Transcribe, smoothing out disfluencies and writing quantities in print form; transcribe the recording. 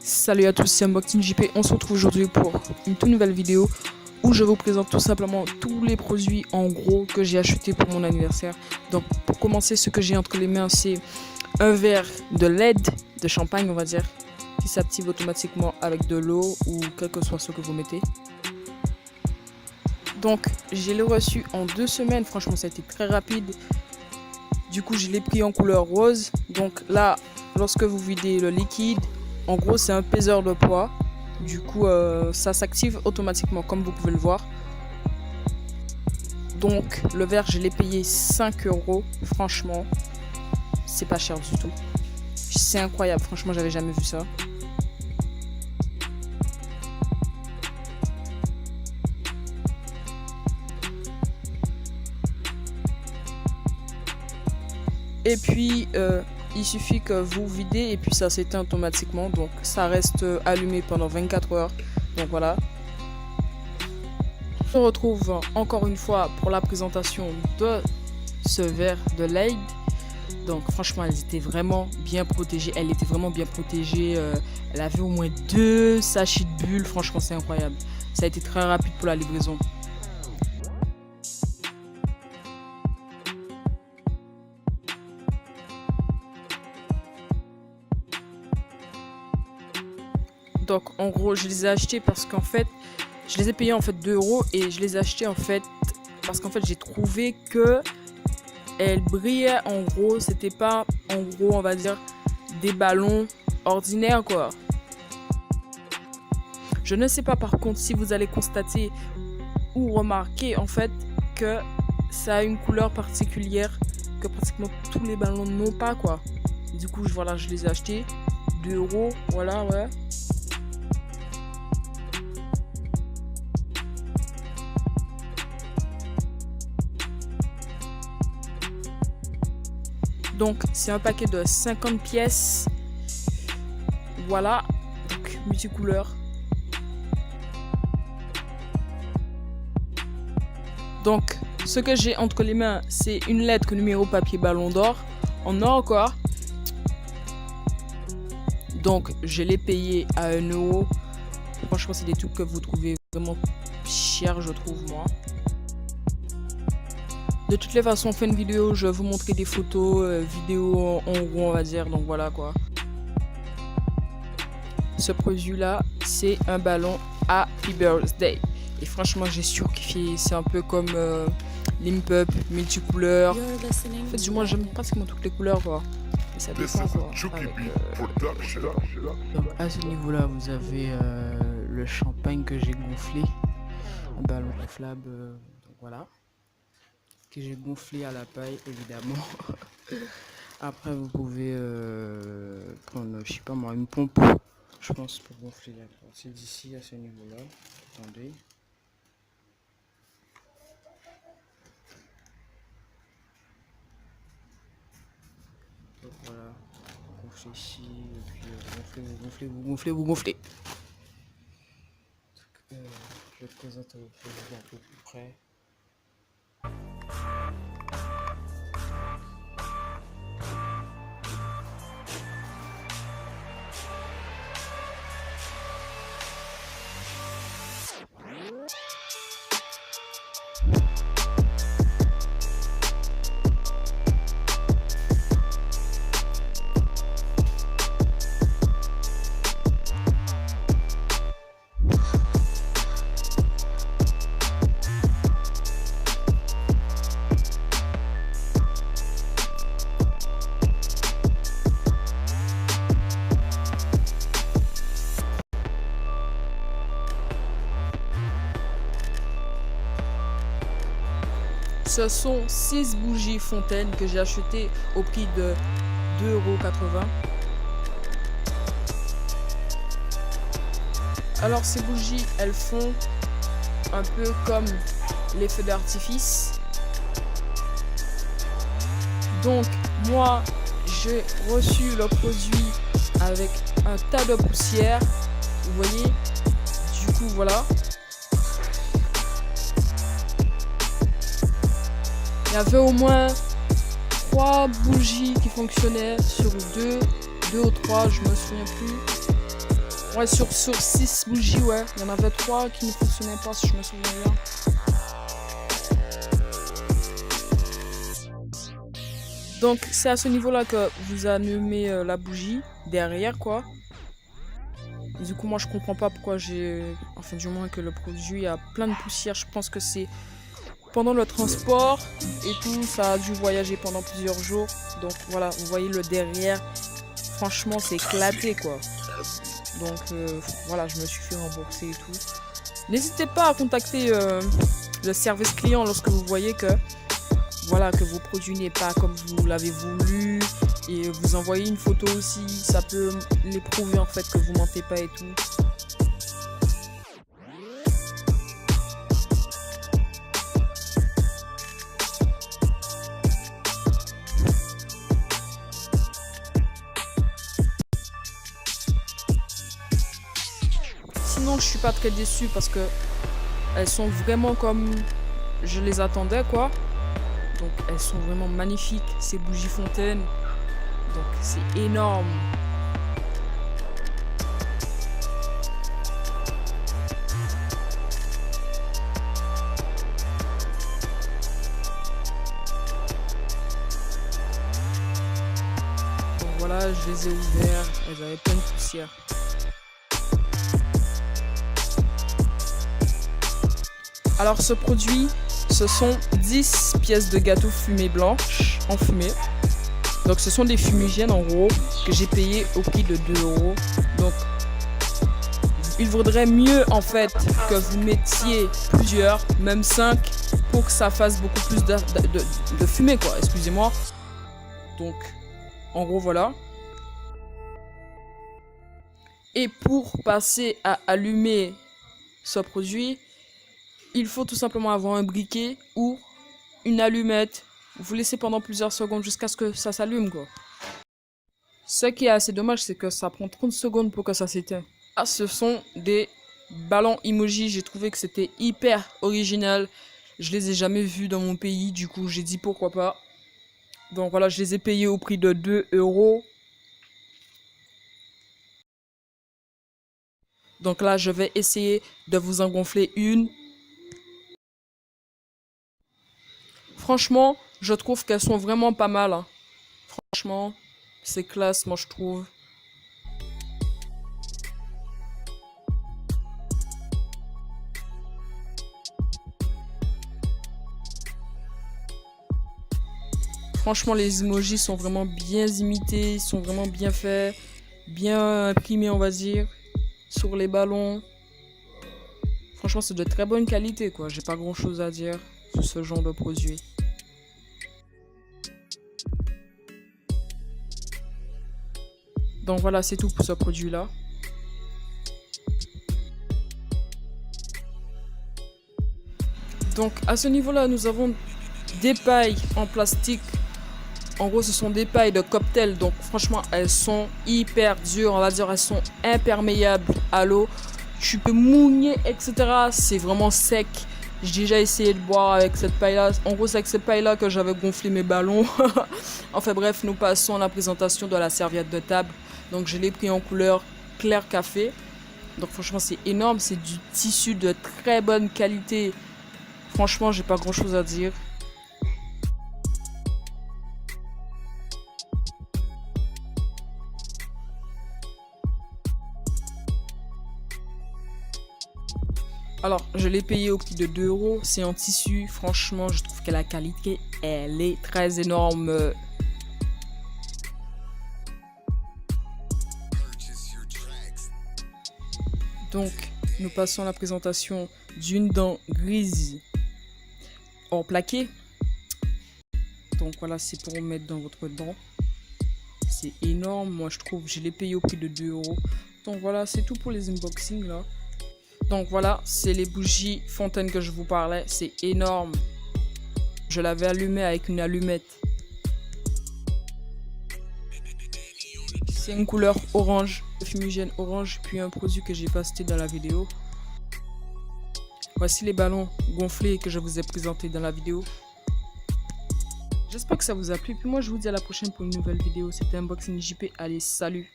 Salut à tous, c'est Unboxing JP. On se retrouve aujourd'hui pour une toute nouvelle vidéo où je vous présente tout simplement tous les produits en gros que j'ai acheté pour mon anniversaire. Donc pour commencer, ce que j'ai entre les mains, c'est un verre de LED, de champagne on va dire, qui s'active automatiquement avec de l'eau ou quel que soit ce que vous mettez. Donc je l'ai reçu en 2 semaines, franchement ça a été très rapide. Du coup je l'ai pris en couleur rose. Donc là, lorsque vous videz le liquide, en gros c'est un peseur de poids. Du coup ça s'active automatiquement comme vous pouvez le voir. Donc le verre je l'ai payé 5 €. Franchement c'est pas cher du tout. C'est incroyable, franchement j'avais jamais vu ça. Et puis il suffit que vous videz et puis ça s'éteint automatiquement. Donc ça reste allumé pendant 24 heures. Donc voilà. On se retrouve encore une fois pour la présentation de ce verre de LED. Donc franchement elle était vraiment bien protégée. Elle était vraiment bien protégée. Elle avait au moins 2 sachets de bulles. Franchement c'est incroyable. Ça a été très rapide pour la livraison. Donc en gros je les ai achetés parce qu'en fait je les ai payés en fait 2 € et je les ai achetés en fait parce qu'en fait j'ai trouvé que elles brillaient. En gros c'était pas en gros on va dire des ballons ordinaires quoi. Je ne sais pas par contre si vous allez constater ou remarquer en fait que ça a une couleur particulière que pratiquement tous les ballons n'ont pas quoi. Du coup voilà je les ai achetés 2 €, voilà ouais. Donc c'est un paquet de 50 pièces. Voilà, donc multicouleur. Donc ce que j'ai entre les mains, c'est une lettre numéro papier ballon d'or en or encore. Donc je l'ai payé à 1 €. Franchement c'est des trucs que vous trouvez vraiment cher je trouve moi. De toutes les façons, on fait une vidéo, je vais vous montrer des photos, vidéos en gros on va dire, donc voilà quoi. Ce produit là, c'est un ballon Happy Birthday. Et franchement j'ai surkiffé, c'est un peu comme Limp Up, multicouleurs. En fait du moins j'aime pratiquement toutes les couleurs quoi. Et ça dépend quoi. Donc à ce niveau là vous avez le champagne que j'ai gonflé. Un ballon gonflable, donc voilà. Que j'ai gonflé à la paille évidemment. Après vous pouvez prendre je sais pas moi une pompe je pense pour gonfler la partie d'ici à ce niveau là. Attendez. Donc voilà, vous gonflez ici et puis vous gonflez. Donc, je vais présenter au produit un peu plus près. Ce sont 6 bougies fontaines que j'ai achetées au prix de 2,80 €. Alors ces bougies, elles font un peu comme les feux d'artifice. Donc moi, j'ai reçu le produit avec un tas de poussière. Vous voyez, du coup voilà. Il y avait au moins 3 bougies qui fonctionnaient sur 2 ou 3, je me souviens plus. Ouais, sur 6 bougies, ouais. Il y en avait 3 qui ne fonctionnaient pas, si je me souviens bien. Donc, c'est à ce niveau-là que vous allumez la bougie, derrière, quoi. Du coup, moi, je comprends pas pourquoi enfin, du moins que le produit a plein de poussière. Je pense que c'est pendant le transport et tout, ça a dû voyager pendant plusieurs jours. Donc, voilà, vous voyez le derrière. Franchement, c'est éclaté, quoi. Donc, voilà, je me suis fait rembourser et tout. N'hésitez pas à contacter le service client lorsque vous voyez que, voilà, que vos produits n'est pas comme vous l'avez voulu. Et vous envoyez une photo aussi, ça peut les prouver en fait que vous mentez pas et tout. Sinon, je suis pas très déçue parce que elles sont vraiment comme je les attendais, quoi. Donc, elles sont vraiment magnifiques, ces bougies fontaines. Donc, c'est énorme. Donc voilà, je les ai ouverts. Elles avaient plein de poussière. Alors, ce produit, ce sont 10 pièces de gâteau fumée blanche en fumée. Donc, ce sont des fumigènes en gros que j'ai payé au prix de 2 €. Donc, il vaudrait mieux en fait que vous mettiez plusieurs, même 5, pour que ça fasse beaucoup plus de fumée, quoi. Excusez-moi. Donc, en gros, voilà. Et pour passer à allumer ce produit, il faut tout simplement avoir un briquet ou une allumette. Vous laissez pendant plusieurs secondes jusqu'à ce que ça s'allume, quoi. Ce qui est assez dommage, c'est que ça prend 30 secondes pour que ça s'éteigne. Ah, ce sont des ballons emoji. J'ai trouvé que c'était hyper original. Je les ai jamais vus dans mon pays, du coup j'ai dit pourquoi pas. Donc voilà, je les ai payés au prix de 2 €. Donc là, je vais essayer de vous en gonfler une. Franchement, je trouve qu'elles sont vraiment pas mal, hein. Franchement, c'est classe, moi je trouve. Franchement, les emojis sont vraiment bien imités, sont vraiment bien faits, bien imprimés, on va dire, sur les ballons. Franchement, c'est de très bonne qualité, quoi. J'ai pas grand chose à dire sur ce genre de produit. Donc voilà, c'est tout pour ce produit-là. Donc à ce niveau-là, nous avons des pailles en plastique. En gros, ce sont des pailles de cocktail. Donc franchement, elles sont hyper dures. On va dire, elles sont imperméables à l'eau. Tu peux mouiller, etc. C'est vraiment sec. J'ai déjà essayé de boire avec cette paille-là. En gros, c'est avec cette paille-là que j'avais gonflé mes ballons. Enfin bref, nous passons à la présentation de la serviette de table. Donc je l'ai pris en couleur clair café. Donc franchement, c'est énorme. C'est du tissu de très bonne qualité. Franchement, j'ai pas grand-chose à dire. Alors, je l'ai payé au prix de 2 €. C'est en tissu. Franchement, je trouve que la qualité, elle est très énorme. Donc, nous passons à la présentation d'une dent grise en plaqué. Donc voilà, c'est pour mettre dans votre dent. C'est énorme. Moi, je trouve, je l'ai payé au prix de 2 €. Donc voilà, c'est tout pour les unboxings là. Donc voilà, c'est les bougies fontaines que je vous parlais. C'est énorme. Je l'avais allumé avec une allumette. C'est une couleur orange, fumigène orange, puis un produit que j'ai posté dans la vidéo. Voici les ballons gonflés que je vous ai présentés dans la vidéo. J'espère que ça vous a plu. Puis moi, je vous dis à la prochaine pour une nouvelle vidéo. C'était Unboxing JP. Allez, salut!